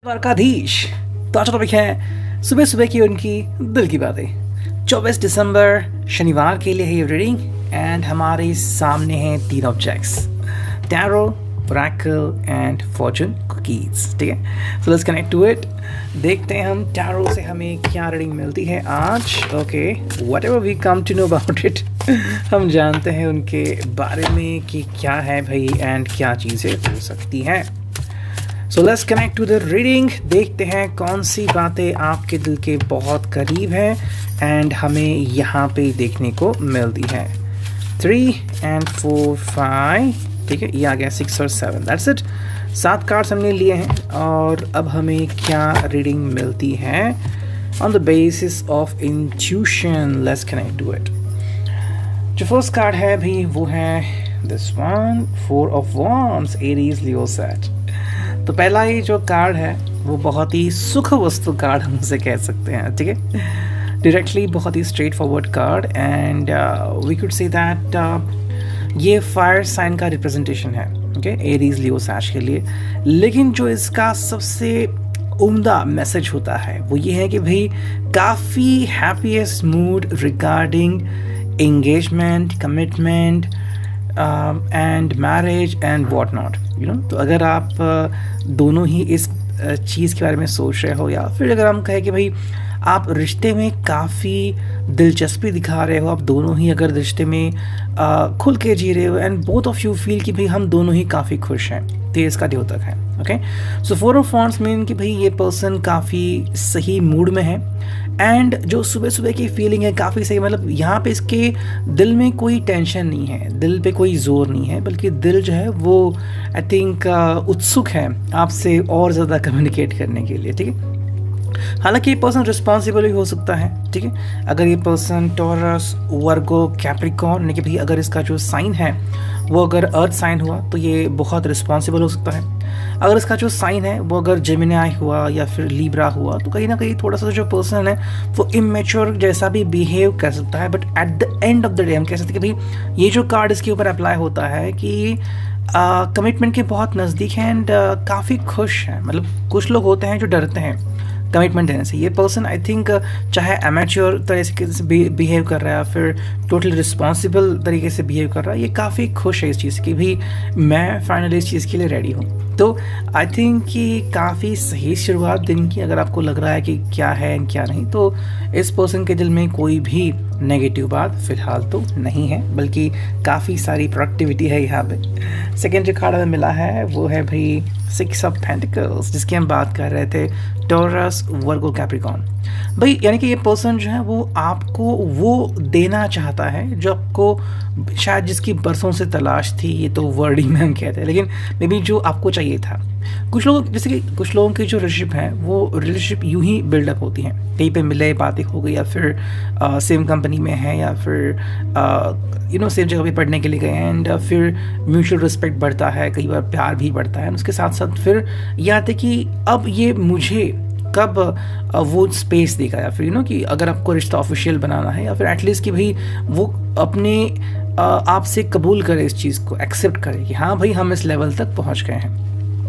द्वारकाधीश। तो आज टॉपिक है सुबह सुबह की उनकी दिल की बातें। 24 दिसंबर शनिवार के लिए है ये रीडिंग एंड हमारे सामने हैं तीन objects, tarot, oracle and fortune cookies. ठीक है, so let's connect to it. देखते हैं हम टैरो से हमें क्या रीडिंग मिलती है आज। Okay, whatever we come to know about it, हम जानते हैं उनके बारे में कि क्या है भाई एंड क्या चीज़ें हो सकती हैं। So let's connect to the reading. देखते हैं कौन सी बातें आपके दिल के बहुत करीब है एंड हमें यहाँ पे देखने को मिलती है। 3 and 4 5, ठीक है, ये आ गया 6 और 7, दैट्स इट। 7 कार्ड्स हमने लिए हैं और अब हमें क्या रीडिंग मिलती है on the basis of intuition. Let's connect to it. जो फर्स्ट कार्ड है भी वो है this one, 4 of Wands, Aries, Leo, Sag. तो पहला ही जो कार्ड है वो बहुत ही सुख वस्तु कार्ड हम उसे कह सकते हैं। ठीक है, डायरेक्टली बहुत ही straightforward card and we could say that ये फायर साइन का रिप्रेजेंटेशन है। ओके, एरीज, लियो, सैज के लिए। लेकिन जो इसका सबसे उम्दा मैसेज होता है वो ये है कि भाई काफ़ी happiest mood regarding engagement, commitment and marriage and what not, you know. तो अगर आप दोनों ही इस चीज़ के बारे में सोच रहे हो या फिर अगर हम कहें कि भाई आप रिश्ते में काफ़ी दिलचस्पी दिखा रहे हो, आप दोनों ही अगर रिश्ते में खुल के जी रहे हो and both of you feel कि भाई हम दोनों ही काफ़ी खुश हैं, तो ये इसका द्योतक है। Okay, so 4 of Wands mean कि भाई ये पर्सन काफ़ी सही मूड में है एंड जो सुबह सुबह की फीलिंग है काफ़ी सही। मतलब यहाँ पे इसके दिल में कोई टेंशन नहीं है, दिल पे कोई जोर नहीं है, बल्कि दिल जो है वो आई थिंक उत्सुक है आपसे और ज़्यादा कम्युनिकेट करने के लिए। ठीक है, हालांकि ये पर्सन रिस्पॉन्सिबल भी हो सकता है। ठीक है, अगर ये पर्सन टॉरस, वर्गो, कैप्रिकॉर्न, यानी कि भाई अगर इसका जो साइन है वो अगर अर्थ साइन हुआ तो ये बहुत रिस्पॉन्सिबल हो सकता है। अगर इसका जो साइन है वो अगर जेमिनी हुआ या फिर लीब्रा हुआ तो कहीं ना कहीं थोड़ा सा जो पर्सन है वो इमेच्योर जैसा भी बिहेव कर सकता है। But at the end of the day हम कह सकते हैं कि भाई ये जो कार्ड इसके ऊपर अप्लाई होता है कि कमिटमेंट के बहुत नज़दीक हैं एंड काफ़ी खुश हैं। मतलब कुछ लोग होते हैं जो डरते हैं कमिटमेंट देने से। ये पर्सन आई थिंक चाहे एमेच्योर तरीके से बिहेव कर रहा है या फिर टोटल रिस्पॉन्सिबल तरीके से बिहेव कर रहा है, ये काफ़ी खुश है इस चीज़ की भी मैं फाइनली इस चीज़ के लिए रेडी हूँ। तो आई थिंक कि काफ़ी सही शुरुआत दिन की। अगर आपको लग रहा है कि क्या है क्या नहीं, तो इस पर्सन के दिल में कोई भी नेगेटिव बात फ़िलहाल तो नहीं है, बल्कि काफ़ी सारी प्रोडक्टिविटी है यहाँ पे। सेकेंड जो कार्ड हमें मिला है वो है भाई 6 of Pentacles, जिसकी हम बात कर रहे थे, टॉरस, वर्गो, कैप्रिकॉर्न। भाई यानी कि ये पर्सन जो है वो आपको वो देना चाहता है जो आपको शायद जिसकी बरसों से तलाश थी। ये तो वर्डिंग में हम कहते हैं, लेकिन मे बी जो आपको चाहिए था। कुछ लोग जैसे कि कुछ लोगों की जो रिलेशनशिप है वो रिलेशनशिप यूं ही बिल्डअप होती हैं, कहीं पे मिले, बातें हो गई, या फिर सेम कंपनी में है या फिर यू नो सेम जगह पे पढ़ने के लिए गए हैं एंड फिर म्यूचुअल रिस्पेक्ट बढ़ता है, कई बार प्यार भी बढ़ता है। उसके साथ साथ फिर ये आते कि अब ये मुझे कब वो स्पेस देगा, या फिर यू नो कि अगर आपको रिश्ता ऑफिशियल बनाना है या फिर एटलीस्ट कि भाई वो अपने आपसे कबूल करे, इस चीज़ को एक्सेप्ट करे कि हाँ भाई हम इस लेवल तक पहुँच गए हैं।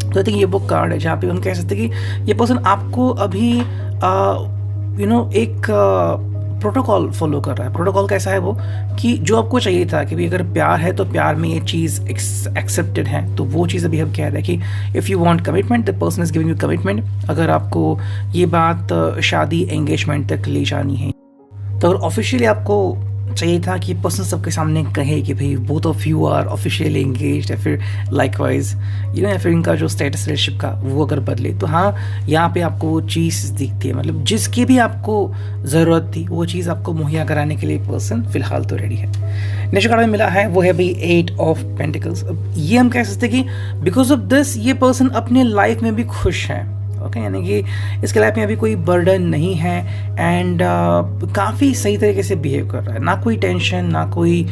तो आई थिंक ये वो कार्ड है जहाँ पे हम कह सकते हैं कि ये पर्सन आपको अभी यू नो एक प्रोटोकॉल फॉलो कर रहा है। प्रोटोकॉल कैसा है वो कि जो आपको चाहिए था कि भाई अगर प्यार है तो प्यार में ये चीज़ एक्सेप्टेड है, तो वो चीज़ अभी हम कह रहे हैं कि if you want commitment the person is giving you commitment. अगर आपको ये बात शादी, एंगेजमेंट तक ले जानी है, तो अगर ऑफिशियली आपको चाहिए था कि पर्सन सबके सामने कहे कि भाई both of you are officially engaged, या फिर लाइकवाइज यू नो, या फिर इनका जो स्टेटस रिलेशनशिप का वो अगर बदले, तो हाँ यहाँ पे आपको वो चीज़ दिखती है। मतलब जिसकी भी आपको ज़रूरत थी वो चीज़ आपको मुहैया कराने के लिए पर्सन फिलहाल तो रेडी है। नेक्स्ट कार्ड में मिला है वो है भाई 8 of Pentacles। ये हम कह सकते हैं कि बिकॉज ऑफ दिस ये पर्सन अपने लाइफ में भी खुश है। ओके, यानी कि इसके लाइफ में अभी कोई बर्डन नहीं है एंड काफ़ी सही तरीके से बिहेव कर रहा है, ना कोई टेंशन, ना कोई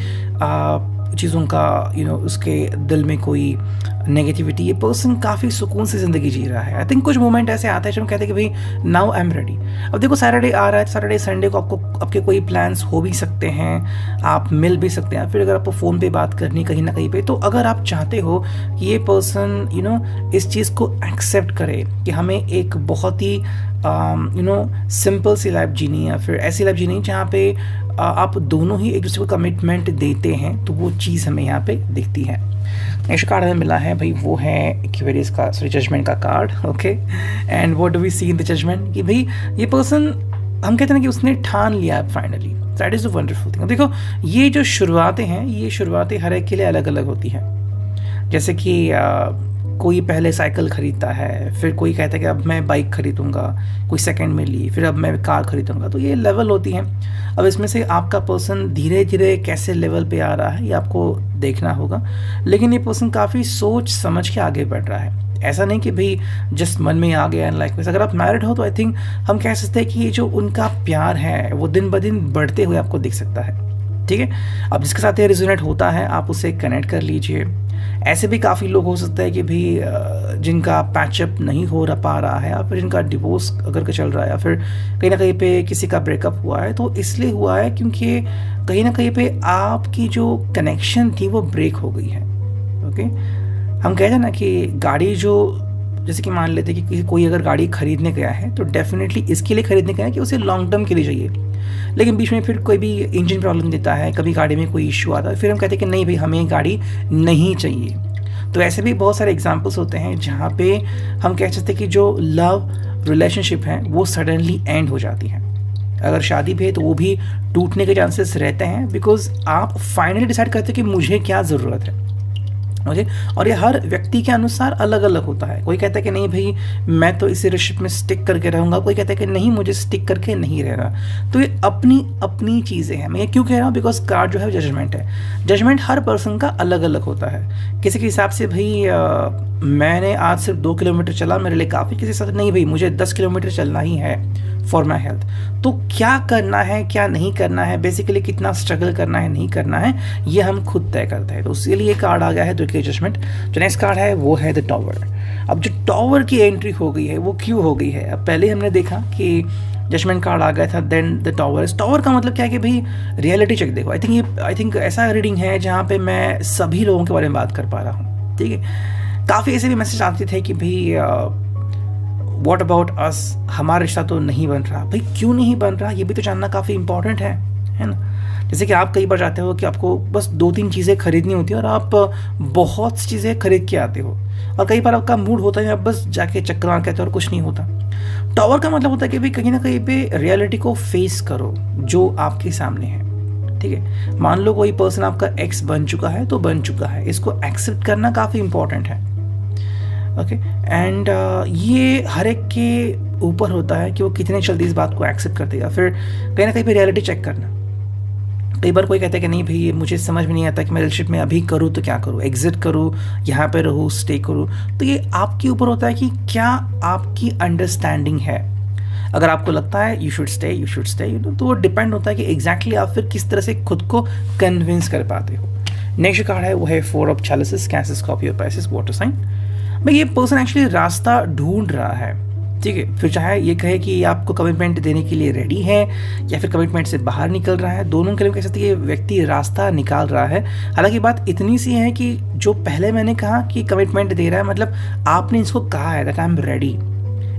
चीज़ों का उसके दिल में कोई नेगेटिविटी, ये पर्सन काफ़ी सुकून से ज़िंदगी जी रहा है। आई थिंक कुछ मोमेंट ऐसे आते हैं जब हम कहते हैं कि भाई नाउ आई एम रेडी। अब देखो सैटरडे आ रहा है, सैटरडे संडे को आपके कोई प्लान्स हो भी सकते हैं, आप मिल भी सकते हैं, फिर अगर आपको फ़ोन पे बात करनी कहीं ना कहीं पे, तो अगर आप चाहते हो कि ये पर्सन इस चीज़ को एक्सेप्ट करे कि हमें एक बहुत ही सिंपल सी लाइफ जीनी है, या फिर ऐसी लाइफ जीनी जहाँ पे आप दोनों ही एक दूसरे को कमिटमेंट देते हैं, तो वो चीज़ हमें यहाँ पे दिखती है। नेक्स्ट कार्ड हमें मिला है भाई, वो है एक्वेरियस का जजमेंट का card. Okay, and what do we see in the judgement कि भाई ये पर्सन, हम कहते हैं ना कि उसने ठान लिया finally, that is the wonderful thing. देखो ये जो शुरुआतें हैं, ये शुरुआतें हर एक के लिए अलग अलग होती हैं। जैसे कि कोई पहले साइकिल खरीदता है, फिर कोई कहता है कि अब मैं बाइक खरीदूंगा, कोई सेकंड में ली, फिर अब मैं कार खरीदूंगा, तो ये लेवल होती हैं। अब इसमें से आपका पर्सन धीरे धीरे कैसे लेवल पे आ रहा है ये आपको देखना होगा, लेकिन ये पर्सन काफ़ी सोच समझ के आगे बढ़ रहा है। ऐसा नहीं कि भाई जस्ट मन में आ गया लाइक में। अगर आप मैरिड हो तो आई थिंक हम कह सकते हैं कि ये जो उनका प्यार है वो दिन ब दिन बढ़ते हुए आपको दिख सकता है। ठीक है, अब जिसके साथ ये रिजोनेट होता है आप उसे कनेक्ट कर लीजिए। ऐसे भी काफ़ी लोग हो सकते हैं कि भी जिनका पैचअप नहीं हो पा रहा है, या फिर जिनका डिवोर्स अगर का चल रहा है, या फिर कहीं ना कहीं पे किसी का ब्रेकअप हुआ है, तो इसलिए हुआ है क्योंकि कहीं ना कहीं पे आपकी जो कनेक्शन थी वो ब्रेक हो गई है। ओके, हम कहते हैं ना कि गाड़ी जो, जैसे कि मान लेते हैं कि कोई अगर गाड़ी खरीदने गया है तो डेफिनेटली इसके लिए खरीदने गया है कि उसे लॉन्ग टर्म के लिए चाहिए, लेकिन बीच में फिर कोई भी इंजन प्रॉब्लम देता है, कभी गाड़ी में कोई इश्यू आता है, फिर हम कहते हैं कि नहीं भाई हमें गाड़ी नहीं चाहिए। तो ऐसे भी बहुत सारे एग्जांपल्स होते हैं जहाँ पे हम कह सकते हैं कि जो लव रिलेशनशिप है वो सडनली एंड हो जाती है। अगर शादी भी है तो वो भी टूटने के चांसेस रहते हैं, बिकॉज आप फाइनली डिसाइड करते हैं कि मुझे क्या ज़रूरत है मुझे, और ये हर व्यक्ति के अनुसार अलग अलग होता है। कोई कहता है कि नहीं भाई मैं तो इसी रिलेशनशिप में स्टिक करके रहूँगा, कोई कहता है कि नहीं मुझे स्टिक करके नहीं रहना। तो ये अपनी अपनी चीज़ें हैं। मैं ये क्यों कह रहा हूँ, बिकॉज कार्ड जो है जजमेंट है। जजमेंट हर पर्सन का अलग अलग होता है। किसी के हिसाब से भाई मैंने आज सिर्फ 2 किलोमीटर चला मेरे लिए काफ़ी, किसी के साथ नहीं भाई मुझे 10 किलोमीटर चलना ही है फॉर माई हेल्थ। तो क्या करना है क्या नहीं करना है, बेसिकली कितना स्ट्रगल करना है नहीं करना है, ये हम खुद तय करते हैं। तो उसके लिए कार्ड आ गया है तो जजमेंट। जो नेक्स्ट कार्ड है वो है द टॉवर। अब जो टॉवर की एंट्री हो गई है वो क्यों हो गई है, अब पहले हमने देखा कि जजमेंट कार्ड आ गया था, देन द टॉवर। टॉवर का मतलब क्या है कि भाई रियलिटी चेक देखो। आई थिंक ऐसा रीडिंग है जहाँ पे मैं सभी लोगों के बारे में बात कर पा रहा हूँ। ठीक है, काफ़ी ऐसे भी मैसेज आते थे कि भाई व्हाट अबाउट अस, हमारा रिश्ता तो नहीं बन रहा। भाई क्यों नहीं बन रहा ये भी तो जानना काफ़ी इंपॉर्टेंट है ना। जैसे कि आप कई बार चाहते हो कि आपको बस 2-3 चीज़ें खरीदनी होती है और आप बहुत सी चीज़ें खरीद के आते हो, और कई बार आपका मूड होता है आप बस जाके चक्कर मार के आते हो और कुछ नहीं होता। टॉवर का मतलब होता है कि भाई कहीं ना कहीं पे रियलिटी को फेस करो जो आपके सामने है। ठीक है, मान लो कोई पर्सन आपका एक्स बन चुका है तो बन चुका है, इसको एक्सेप्ट करना काफ़ी इंपॉर्टेंट है। ओके, एंड ये हर एक के ऊपर होता है कि वो कितने जल्दी इस बात को एक्सेप्ट कर देगा। फिर कहीं ना कहीं पे रियलिटी चेक करना। कई बार कोई कहता है कि नहीं भाई मुझे समझ में नहीं आता कि मैं रिलेशनशिप में अभी करूँ तो क्या करूँ, एग्जिट करूँ, यहाँ पे रहूँ, स्टे करूँ। तो ये आपके ऊपर होता है कि क्या आपकी अंडरस्टैंडिंग है। अगर आपको लगता है यू शुड स्टे तो वो डिपेंड होता है कि एग्जैक्टली आप फिर किस तरह से खुद को कन्विंस कर पाते हो। नेक्स्ट कार्ड है वो है 4 of chalices, Cancer, Scorpio, Pisces, water sign. भाई ये पर्सन एक्चुअली रास्ता ढूंढ रहा है। ठीक है, फिर चाहे ये कहे कि आपको कमिटमेंट देने के लिए रेडी है या फिर कमिटमेंट से बाहर निकल रहा है, दोनों के लिए कह सकते हैं ये व्यक्ति रास्ता निकाल रहा है। हालांकि बात इतनी सी है कि जो पहले मैंने कहा कि कमिटमेंट दे रहा है मतलब आपने इसको कहा है दैट आई एम रेडी,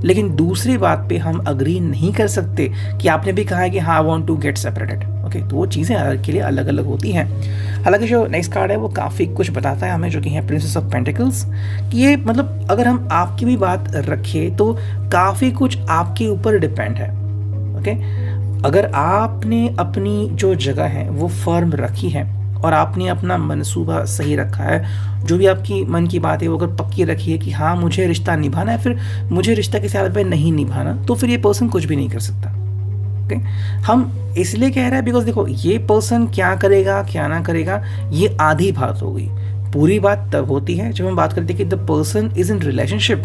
लेकिन दूसरी बात पे हम अग्री नहीं कर सकते कि आपने भी कहा है कि हाँ I want to get separated. Okay, तो वो चीज़ें हर के लिए अलग अलग होती हैं। हालांकि जो नेक्स्ट कार्ड है वो काफ़ी कुछ बताता है हमें, जो कि है प्रिंसेस ऑफ पेंटिकल्स, कि ये मतलब अगर हम आपकी भी बात रखें तो काफ़ी कुछ आपके ऊपर डिपेंड है। ओके, अगर आपने अपनी जो जगह है वो फर्म रखी है और आपने अपना मनसूबा सही रखा है, जो भी आपकी मन की बात है वो अगर पक्की रखी है कि हाँ मुझे रिश्ता निभाना है, फिर मुझे रिश्ता किसी हालत में नहीं निभाना, तो फिर ये पर्सन कुछ भी नहीं कर सकता। ओके, हम इसलिए कह रहे हैं बिकॉज देखो ये पर्सन क्या करेगा क्या ना करेगा ये आधी बात हो गई। पूरी बात तब होती है जब हम बात करते हैं कि the person is in relationship,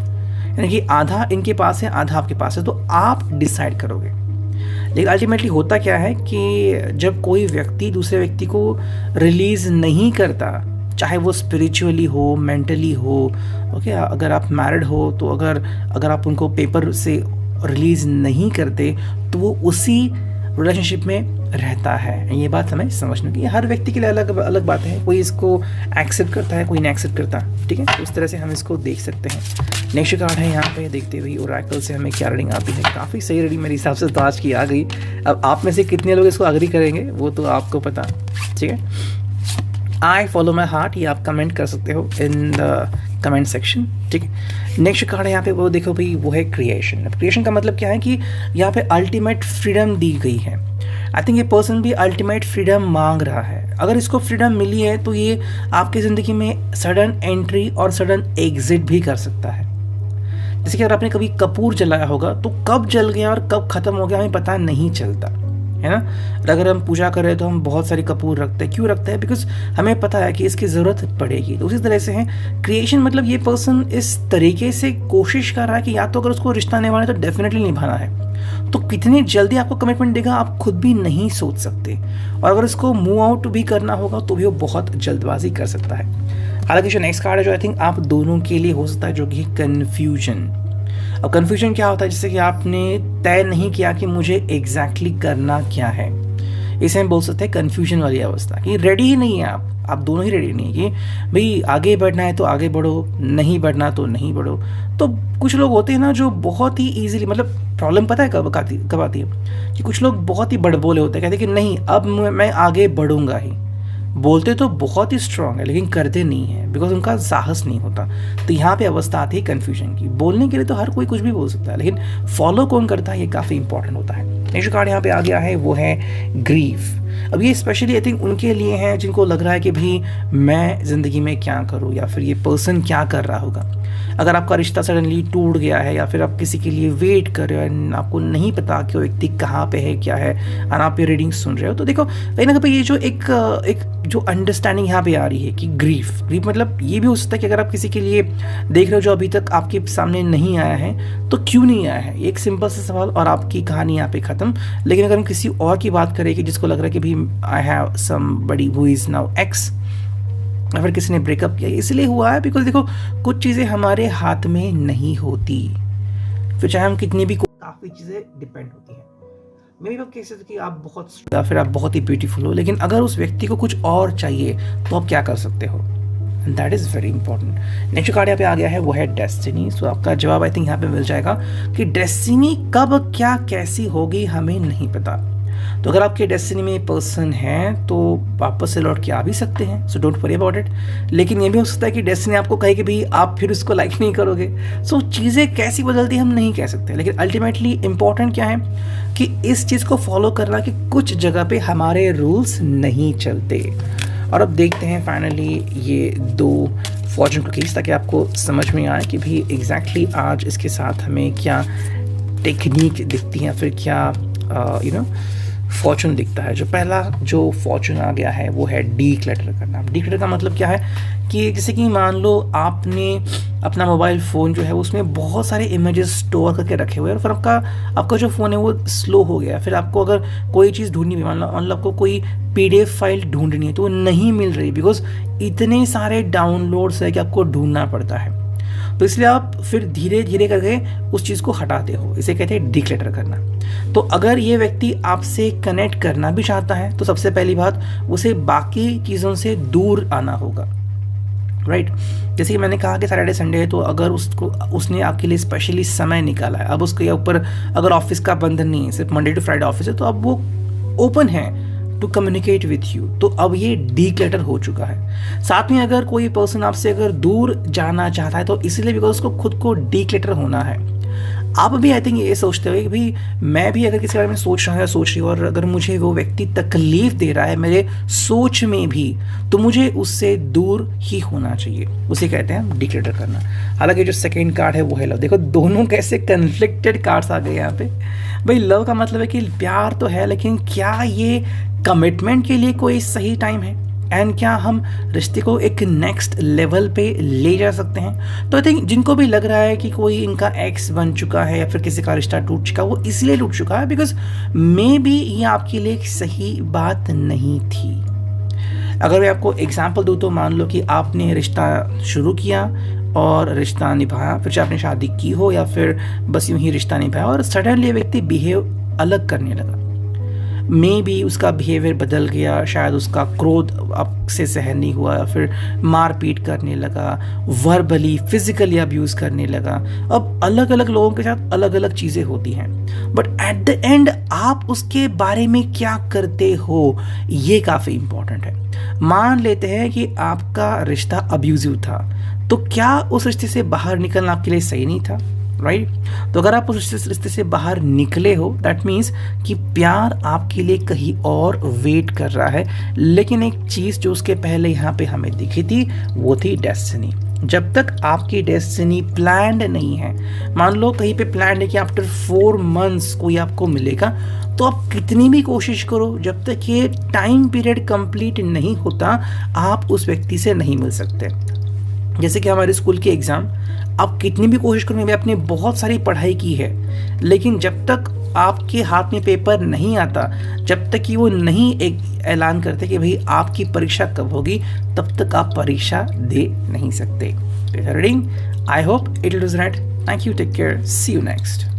यानी कि आधा इनके पास है आधा आपके पास है, तो आप डिसाइड करोगे। लेकिन अल्टीमेटली होता क्या है कि जब कोई व्यक्ति दूसरे व्यक्ति को रिलीज़ नहीं करता, चाहे वो स्पिरिचुअली हो, मेंटली हो, ओके, अगर आप मैरिड हो तो अगर आप उनको पेपर से रिलीज़ नहीं करते तो वो उसी रिलेशनशिप में रहता है। ये बात हमें समझने की, हर व्यक्ति के लिए अलग अलग बात है, कोई इसको एक्सेप्ट करता है, कोई नहीं एक्सेप्ट करता, ठीक है। तो इस तरह से हम इसको देख सकते हैं। नेक्स्ट कार्ड है यहाँ पे, देखते हुए ओरेकल से हमें क्या रीडिंग आती है। काफ़ी सही रीडिंग मेरे हिसाब से तो आज की आ गई। अब आप में से कितने लोग इसको अग्री करेंगे वो तो आपको पता, ठीक है। आई फॉलो माई हार्ट, ये आप कमेंट कर सकते हो इन द कमेंट सेक्शन, ठीक है। नेक्स्ट कार्ड है यहाँ पे, वो देखो भाई, वो है क्रिएशन। अब क्रिएशन का मतलब क्या है कि यहाँ पे अल्टीमेट फ्रीडम दी गई है। आई थिंक ये पर्सन भी अल्टीमेट फ्रीडम मांग रहा है। अगर इसको फ्रीडम मिली है तो ये आपकी ज़िंदगी में सडन एंट्री और सडन एग्जिट भी कर सकता है। जैसे कि अगर आपने कभी कपूर जलाया होगा तो कब जल गया और कब ख़त्म हो गया हमें पता नहीं चलता, है ना। अगर हम पूजा कर रहे हैं तो हम बहुत सारे कपूर रखते हैं, क्यों रखते हैं? बिकॉज हमें पता है कि इसकी ज़रूरत पड़ेगी। तो उसी तरह से है क्रिएशन, मतलब ये पर्सन इस तरीके से कोशिश कर रहा है कि या तो अगर उसको रिश्ता निभाना है तो डेफिनेटली निभाना है, तो कितनी जल्दी आपको कमिटमेंट देगा आप खुद भी नहीं सोच सकते। और अगर इसको मूव आउट भी करना होगा तो भी वो बहुत जल्दबाजी कर सकता है। हालांकि जो नेक्स्ट कार्ड है जो आई थिंक आप दोनों के लिए हो सकता है, जो कि कन्फ्यूजन। अब कन्फ्यूजन क्या होता है? जैसे कि आपने तय नहीं किया कि मुझे एग्जैक्टली करना क्या है, इसे हम बोल सकते हैं कन्फ्यूजन वाली अवस्था, कि रेडी ही नहीं है आप दोनों ही रेडी नहीं है कि भाई आगे बढ़ना है तो आगे बढ़ो, नहीं बढ़ना तो नहीं बढ़ो। तो कुछ लोग होते हैं ना जो बहुत ही ईजिली, मतलब प्रॉब्लम पता है कब आती है कि कुछ लोग बहुत ही बड़बोले होते हैं, कहते हैं कि नहीं अब मैं आगे बढ़ूंगा ही। बोलते तो बहुत ही स्ट्रांग है लेकिन करते नहीं है, बिकॉज उनका साहस नहीं होता। तो यहाँ पे अवस्था आती है कन्फ्यूजन की। बोलने के लिए तो हर कोई कुछ भी बोल सकता है, लेकिन फॉलो कौन करता है ये काफ़ी इंपॉर्टेंट होता है। नेक्स्ट कार्ड यहाँ पे आ गया है, वो है ग्रीफ। अब ये स्पेशली आई थिंक उनके लिए है जिनको लग रहा है कि भाई मैं ज़िंदगी में क्या करूँ, या फिर ये पर्सन क्या कर रहा होगा। अगर आपका रिश्ता सडनली टूट गया है, या फिर आप किसी के लिए वेट कर रहे हो, आपको नहीं पता कि वो व्यक्ति कहाँ पे है, क्या है, और आप ये रीडिंग सुन रहे हो, तो देखो कहीं ना कहीं ये जो एक जो अंडरस्टैंडिंग यहाँ पे आ रही है कि ग्रीफ मतलब ये भी हो सकता है कि अगर आप किसी के लिए देख रहे हो जो अभी तक आपके सामने नहीं आया है तो क्यों नहीं आया है, एक सिंपल सा सवाल और आपकी कहानी यहाँ पे खत्म। लेकिन अगर हम किसी और की बात करें कि जिसको लग रहा है कि भाई I have somebody who is now x, या फिर किसी ने ब्रेकअप किया, इसलिए हुआ है बिकॉज देखो कुछ चीज़ें हमारे हाथ में नहीं होती, फिर चाहे हम कितनी भी, काफ़ी चीज़ें डिपेंड होती हैं। मे बी आप कह सकते कि आप बहुत, या फिर आप बहुत ही ब्यूटीफुल हो, लेकिन अगर उस व्यक्ति को कुछ और चाहिए तो आप क्या कर सकते हो, that is very important. Next card यहाँ पे आ गया है, वो है डेस्टिनी। सो आपका जवाब आई थिंक यहाँ पे मिल जाएगा कि डेस्टिनी कब क्या कैसी होगी हमें नहीं पता। तो अगर आपके डेस्टिनी में पर्सन है तो वापस से लौट के आ भी सकते हैं, so don't worry about it. लेकिन ये भी हो सकता है कि डेस्टिनी आपको कहे कि भाई आप फिर उसको लाइक नहीं करोगे। सो चीज़ें कैसी बदलती हम नहीं कह सकते, लेकिन अल्टीमेटली इंपॉर्टेंट क्या है कि इस चीज़ को फॉलो करना कि कुछ जगह पे हमारे रूल्स नहीं चलते। और अब देखते हैं फाइनली ये 2 फॉर्चून कुकीज़, ताकि आपको समझ में आए कि भाई एग्जैक्टली आज इसके साथ हमें क्या टेक्निक दिखती है, या फिर क्या फॉर्चून दिखता है। जो पहला जो फॉर्चून आ गया है वो है डीक्लटर करना। डीक्लटर का मतलब क्या है कि जैसे कि मान लो आपने अपना मोबाइल फ़ोन जो है उसमें बहुत सारे इमेजेस स्टोर करके रखे हुए हैं, और फिर आपका जो फ़ोन है वो स्लो हो गया, फिर आपको अगर कोई चीज़ ढूंढनी भी, मान लो आपको कोई PDF फाइल ढूंढनी है तो वो नहीं मिल रही, बिकॉज इतने सारे डाउनलोड्स है कि आपको ढूंढना पड़ता है। तो इसलिए आप फिर धीरे धीरे करके उस चीज़ को हटाते हो, इसे कहते हैं डीक्लटर करना। तो अगर ये व्यक्ति आपसे कनेक्ट करना भी चाहता है तो सबसे पहली बात उसे बाकी चीज़ों से दूर आना होगा, राइट। जैसे कि मैंने कहा कि सैटरडे संडे है, तो अगर उसने आपके लिए स्पेशली समय निकाला है, अब उसके ऊपर अगर ऑफिस का बंधन नहीं है, सिर्फ मंडे टू फ्राइडे ऑफिस है, तो अब वो ओपन है टू कम्युनिकेट विथ यू, तो अब ये डीक्लटर हो चुका है। साथ में अगर कोई पर्सन आपसे अगर दूर जाना चाहता है तो इसलिए बिकॉज उसको खुद को डीक्लटर होना है। आप भी आई थिंक ये सोचते हो कि भाई मैं भी अगर किसी बारे में सोच रहा हूँ या सोच रही हूँ, और अगर मुझे वो व्यक्ति तकलीफ दे रहा है मेरे सोच में भी, तो मुझे उससे दूर ही होना चाहिए, उसे कहते हैं डीक्लटर करना। हालांकि जो सेकेंड कार्ड है वो है लव। देखो दोनों कैसे कन्फ्लिक्टेड कार्ड्स आ गए यहाँ पे। भाई लव का मतलब है कि प्यार तो है, लेकिन क्या ये कमिटमेंट के लिए कोई सही टाइम है? एंड क्या हम रिश्ते को एक नेक्स्ट लेवल पे ले जा सकते हैं? तो आई थिंक जिनको भी लग रहा है कि कोई इनका एक्स बन चुका है या फिर किसी का रिश्ता टूट चुका है, वो इसलिए टूट चुका है बिकॉज मे बी ये आपके लिए एक सही बात नहीं थी। अगर मैं आपको एग्जाम्पल दूँ तो मान लो कि आपने रिश्ता शुरू किया और रिश्ता निभाया, फिर चाहे आपने शादी की हो या फिर बस यूं ही रिश्ता निभाया, और सडनली व्यक्ति बिहेव अलग करने लगा। मे बी उसका बिहेवियर बदल गया, शायद उसका क्रोध आपसे सहन नहीं हुआ, फिर मारपीट करने लगा, वर्बली फिजिकली अब्यूज़ करने लगा। अब अलग अलग लोगों के साथ अलग अलग चीज़ें होती हैं, बट एट द एंड आप उसके बारे में क्या करते हो, ये काफ़ी इंपॉर्टेंट है। मान लेते हैं कि आपका रिश्ता अब्यूजिव था, तो क्या उस रिश्ते से बाहर निकलना आपके लिए सही नहीं था? राइट तो अगर आप उस रिश्ते से बाहर निकले हो, दैट मीन्स कि प्यार आपके लिए कहीं और वेट कर रहा है। लेकिन एक चीज़ जो उसके पहले यहाँ पे हमें दिखी थी, वो थी डेस्टिनी। जब तक आपकी डेस्टिनी प्लान्ड नहीं है, मान लो कहीं पे प्लान्ड है कि आफ्टर 4 months कोई आपको मिलेगा, तो आप कितनी भी कोशिश करो, जब तक ये टाइम पीरियड कंप्लीट नहीं होता, आप उस व्यक्ति से नहीं मिल सकते। जैसे कि हमारे स्कूल के एग्ज़ाम, आप कितनी भी कोशिश करो, आपने बहुत सारी पढ़ाई की है, लेकिन जब तक आपके हाथ में पेपर नहीं आता, जब तक कि वो नहीं एक ऐलान करते कि भाई आपकी परीक्षा कब होगी, तब तक आप परीक्षा दे नहीं सकते। Reading, I hope it was right. Thank you, take care, see you next.